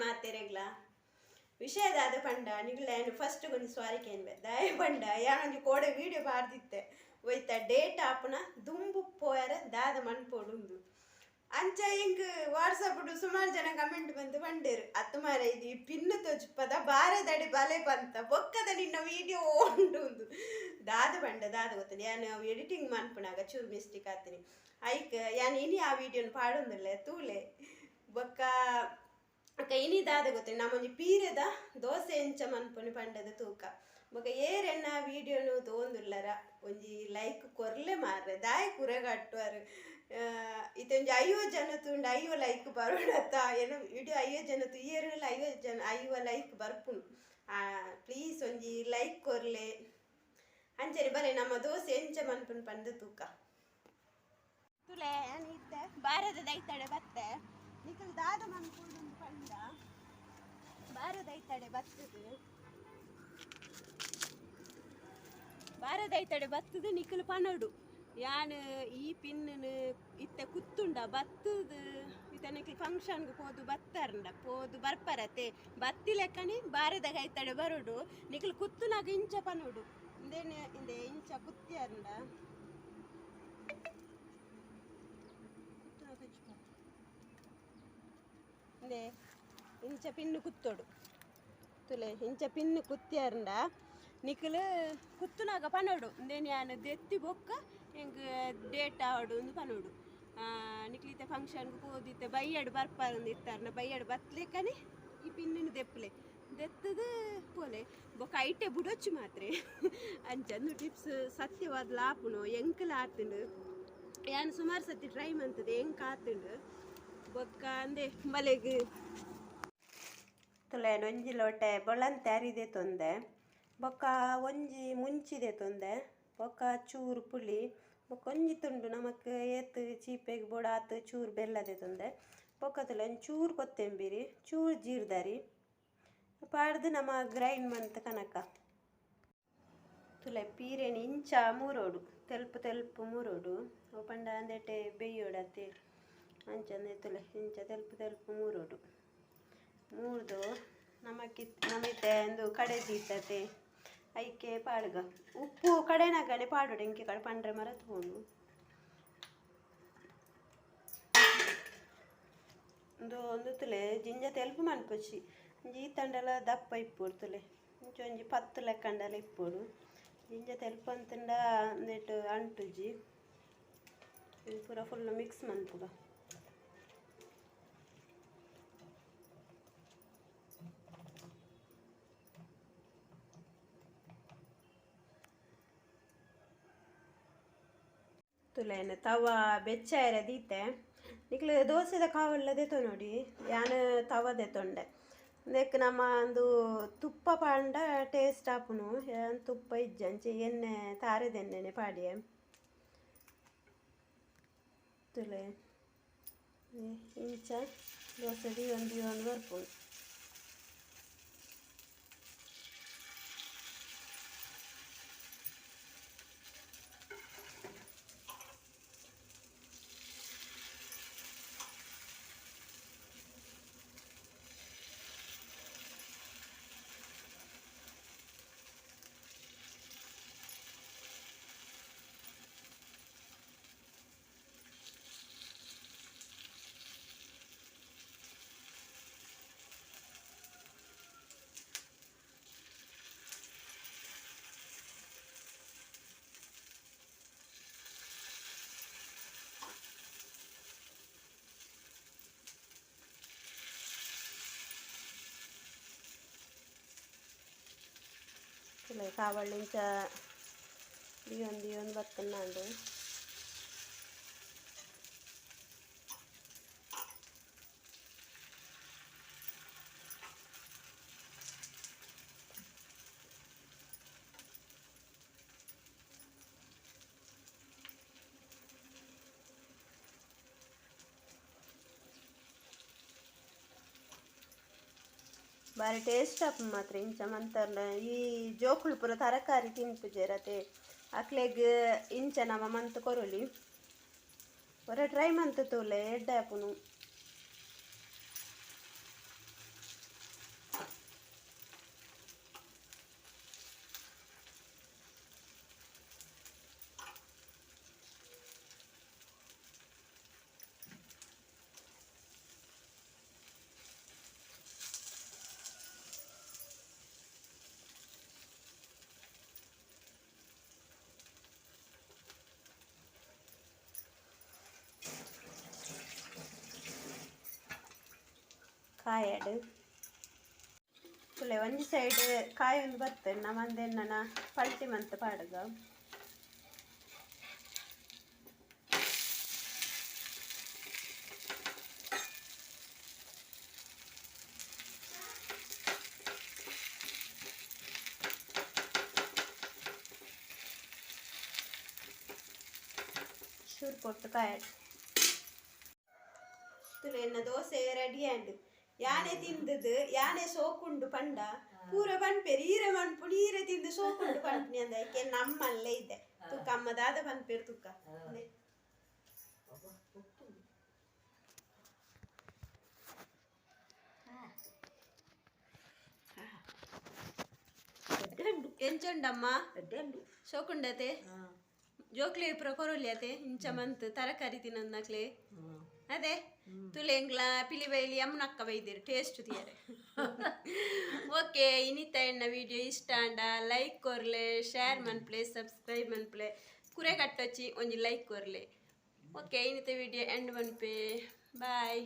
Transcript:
ಮಾತೆರೆಗ್ಲ ವಿಷಯದಾದ ಪಂಡ ನಿಗ್ಲ ಫಸ್ಟ್ ಗೊಂದು ಸ್ವಾರಿಕೇನ್ಬೆ ದಯ ಪಂಡ ಯಾನೊಂದು ಕೋಡೆ ವಿಡಿಯೋ ಬಾರ್ದಿತ್ತೆ ಒಯ್ತ ಡೇಟ್ ಆಪುನ ದುಂಬು ಪೋಯರ ದಾದ ಮನ್ಪೋಡುಂದು ಅಂಚ ಹಿಂಗ್ ವಾಟ್ಸಪ್ ಸುಮಾರು ಜನ ಕಮೆಂಟ್ ಬಂದು ಬಂಡೇರು ಅತ್ತು ಮಾರ ಇದು ಪಿನ್ನು ತೋಚುಪ್ಪದ ಬಾರದಡಿ ಬಲೆ ಬಂತ ಬೊಕ್ಕದ ನಿನ್ನ ವಿಡಿಯೋ ಉಂಟು ದಾದ ಬಂಡ ದಾದ ಗೊತ್ತಂದು ಯಾನು ಎಡಿಟಿಂಗ್ ಮನ್ಪುನಾಗ ಚೂರು ಮಿಸ್ಟೇಕ್ ಆತೀನಿ ಐಕ್ ಯಾನು ಇನಿ ಆ ವಿಡಿಯೋನ ಪಾಡೊಂದಿಲ್ಲ ತೂಲೆ ಬೊಕ್ಕ ಅಕ್ಕ ಇನಿ ದಾದ ಗೊತ್ತಂದು ನಮ್ಮೊಂದು ಪೀರೆದ ದೋಸೆ ಎಂಚ ಮನ್ಪುನಿ ಪಂಡದ ತೂಕ ಬೊಕ್ಕ ಏರೆನ್ನ ವಿಡಿಯೋನು ತೋಂದುಲ್ಲರ ಒಂಜಿ ಲೈಕ್ ಕೊರ್ಲೆ ಮಾರ್ರೆ ದಾಯ ಕುರೆಗಟ್ಟುವರು ಇದೊಂದು 50 ಜನ ತುಂಡು 50 ಲೈಕ್ ಬರೋಣತ್ತ ಏನೋ ವಿಡಿಯೋ 50 ಜನ ತು ಏರೆಲ್ಲ 50 ಲೈಕ್ ಬರ್ಪುನು ಪ್ಲೀಸ್ ಒಂಜಿ ಲೈಕ್ ಕೊರ್ಲೆ ಅಂಚನೆ ಬಲೆ ನಮ್ಮ ದೋಸೆ ಎಂಚ ಮನ್ಪುನ್ ಪಂಡ ತೂಕ ತುಲೆ ಇದ್ದೆ ಬಾರದ ದೈತಡೆ ಬತ್ತೆ ನಿಖಲ್ ದಾದ ಮನ್ಪುಂಡು ಪಂಡ ಬಾರದೈತಡೆ ಬತ್ತದು ಬಾರದೈತಡೆ ಬತ್ತದು ನಿಖಲ್ ಪನಡು ಯಾನು ಈ ಪಿನ್ನು ಇತ್ತೆ ಕುತ್ತುಂಡ ಬತ್ತದು ಇತನಕ್ಕೆ ಫಂಕ್ಷನ್ಗೆ ಪೋದು ಬತ್ತಾರಂಡ ಪೋದು ಬರ್ಪರತೆ ಬತ್ತಿ ಲೆಕ್ಕನಿ ಬಾರದಾಗ ಐತಡೆ ಬರೋಡು ನಿಖಲ್ ಕುತ್ತುನಾಗ ಇಂಚ ಪನೋಡು ಇಂದೇನೆ ಇಂದೆ ಇಂಚ ಕುತ್ತಿಯಾರಂಡ ಇಂದೆ ಇಂಚ ಪಿನ್ನು ಕುತ್ತೋಡು ತುಲೆ ಇಂಚ ಪಿನ್ನು ಕುತ್ತಿಯಾರಂಡ ನಿಖಲ್ ಕುತ್ತುನಾಗ ಪನೋಡು ಇಂದೇನೆ ಯಾನು ದೆತ್ತಿ ಬೊಕ್ಕ ಹೆಂಗೆ ಡೇಟ್ ಆವಡು ಒಂದು ಪನೋಡು ನಿಕ್ಲಿತ್ತೆ ಫಂಕ್ಷನ್ಗೆ ಹೋದಿತ್ತೆ ಬೈಯಡು ಬರ್ಪಾರಂದು ಇರ್ತಾರನ ಬೈಯಡು ಬತ್ತಲೇಕನೆ ಈ ಪಿನ್ನನ್ನು ದೆಪ್ಪಲೆ ದೆತ್ತದು ಪೋಲೆ ಬೊಕ್ಕ ಐಟೆ ಬುಡೊಚ್ಚು ಮಾತ್ರ ಅಂಚಂದು ಟಿಪ್ಸ್ ಸತ್ಯವಾದ ಲಾಪುನು ಎಂಕಲ ಆತುಂಡು ಯಾನು ಸುಮಾರು ಸತಿ ಟ್ರೈ ಮಾಡ್ತದೆ ಹೆಂಗೆ ಆತುಂಡು ಬೊಕ್ಕ ಅಂದೆ ಮಲೆಗೆ ತುಲೆ ಒಂಜಿ ಲೋಟೆ ಬೊಳಂತೆ ಅರಿದೆ ತೊಂದೆ ಬೊಕ್ಕ ಒಂಜಿ ಮುಂಚಿದೆ ತೊಂದೆ ಬೊಕ್ಕ ಚೂರು ಪುಳಿ ಬೊಕ್ಕ ಒಂಜಿ ತುಂಡು ನಮಕ್ ಏತ್ ಚೀಪೆಗೆ ಬೋಡಾತು ಚೂರು ಬೆಲ್ಲದೆ ತೊಂದೆ ಬೊಕ್ಕತುಲೆ ಒಂಚೂರು ಕೊತ್ತಂಬಿರಿ ಚೂರು ಜೀರ್ದಾರಿ ಪಾಡ್ದು ನಮ್ಮ ಗ್ರೈಂಡ್ ಮಂತ್ ಕನಕ ತುಲೆ ಪೀರೆಣಿ ಇಂಚ ಮೂರೋಡು ತೆಲ್ಪು ಮೂರೋಡು ಪಂಡ ಅಂದೇಟೆ ಬೇಯೋಡತ್ತೆ ಅಂಚಂದೆ ತುಲೆ ಇಂಚ ತೆಲ್ಪು ಮೂರೋಡು ಮೂರ್ದು ನಮೈತೆ ಒಂದು ಕಡೆ ದೀತತೆ ಐಕೆ ಪಾಡ್ಗ ಉಪ್ಪು ಕಡೆನಾಗಣೆ ಪಾಡೋಡು ಎಂಕೆ ಕಡೆ ಪಂಡ್ರೆ ಮರ ತಗೊಂಡು ಒಂದು ತುಲೆ ಜಿಂಜ ತೆಲ್ಪು ಮನ್ಪೊಚ್ಚಿ ಈ ತಂಡೆಲ್ಲ ದಪ್ಪ ಇಪ್ಪೋಡು ತುಲೆ ಒಂಜಿ 10 ಲೆಕ್ಕಂಡೆಲ್ಲ ಇಪ್ಪೋಡು ಜಿಂಜ ತೆಲ್ಪು ಅಂತಂಡ ಒಂದೇಟು ಅಂಟುಜಿ ಪೂರ ಫುಲ್ಲು ಮಿಕ್ಸ್ ಮನ್ಪುಗ ತುಲೇನು ತವ ಬೆಚ್ಚಾಯರ ದೀತೆ ನಿಕ್ಲು ದೋಸೆದ ಕಾವಲ್ಲದೆ ನೋಡಿ ಯಾನು ತವದೆ ತೊಂಡೆ ಅದಕ್ಕೆ ನಮ್ಮ ಒಂದು ತುಪ್ಪ ಪಾಂಡ ಟೇಸ್ಟ್ ಆಪುನು ಯಾನ್ ತುಪ್ಪ ಇಜ್ಜಂಚೆ ಎಣ್ಣೆ ತಾರೆದೆಣ್ಣೆನೆ ಪಾಡಿಯೆ ತುಲೆ ಇಂಚ ದೋಸೆ ಒಂದು ಬರ್ಪುನು కావలించ దిగొంది బతున్నాడు ಬಾರಿ ಟೇಸ್ಟ್ ಆಪ್ ಮಾತ್ರ ಇಂಚ ಮಂತರ್ನ ಈ ಜೋಕುಳು ಪೂರ ತರಕಾರಿ ತಿನ್ಪುಜೆರತೆ ಅಕ್ಲೆಗ್ ಇಂಚ ನಮ್ಮ ಮಂತ್ ಕೊರೊಲಿ ಒರ ಟ್ರೈ ಮಂತ್ ತೋಲೆ ಎಡ್ಡೆ ಆಪುನು ಕಾಯಡು ಕುಲೆ ಒಂಜಿ ಸೈಡ್ ಕಾಯಿ ಒಂದು ಬರ್ತೇನೆ ನಮ್ಮಂದೆನ್ನ ಪಲ್ಟಿ ಮಂತ್ ಪಾಡುಗ ಶೂರ್ ಕೊಟ್ಟು ಕಾಯಡು ತುಲೆನ್ನ ದೋಸೆ ರೆಡಿ ಆಂಡ್ ಯಾನೆ ತಿಂದದು ಯಾನೆ ಸೋಕುಂಡು ಪಂಡ ಪೂರ ಪನ್ಪೇರು ಈರೆ ಮನ್ಪುಡು ಈರೆ ತಿಂದು ಸೋಕುಂಡು ಪನ್ಪುನಿ ಅಂದ ಯಾಕೆ ನಮ್ಮಲ್ಲೇ ಇದೆ ತುಕ್ಕ ಅಮ್ಮ ದಾದ ಪನ್ಪೇರು ತುಕ್ಕ ಎಂಚುಂಡಮ್ಮ ಸೋಕುಂಡತೆ ಜೋಕ್ಲೆ ಇಪ್ರ ಕೊರೊಲಿಯತೆ ಇಂಚ ಮಂತ್ ತರಕಾರಿ ತಿನ್ನಕ್ಲೆ ಅದೇ ತುಲೆಂಗ್ಲ ಪಿಲಿಬೈಲಿ ಅಮ್ಮನಕ್ಕ ಬೈದಿರು ಟೇಸ್ಟ್ ತಿಯರೆ ಓಕೆ ಇನ್ನಿತ ಎಣ್ಣ ವಿಡಿಯೋ ಇಷ್ಟ ಅಂಡ ಲೈಕ್ ಕೊರ್ಲೆ ಶೇರ್ ಮನ್ಪ್ಲೆ ಸಬ್ಸ್ಕ್ರೈಬ್ ಮನ್ಪ್ಲೆ ಕುರೆ ಕಟ್ಟೊಚ್ಚಿ ಒಂಜಿ ಲೈಕ್ ಕೊರ್ಲೆ ಓಕೆ ಇನ್ನಿತ ವಿಡಿಯೋ ಎಂಡ್ ಮನ್ಪೆ ಬಾಯ್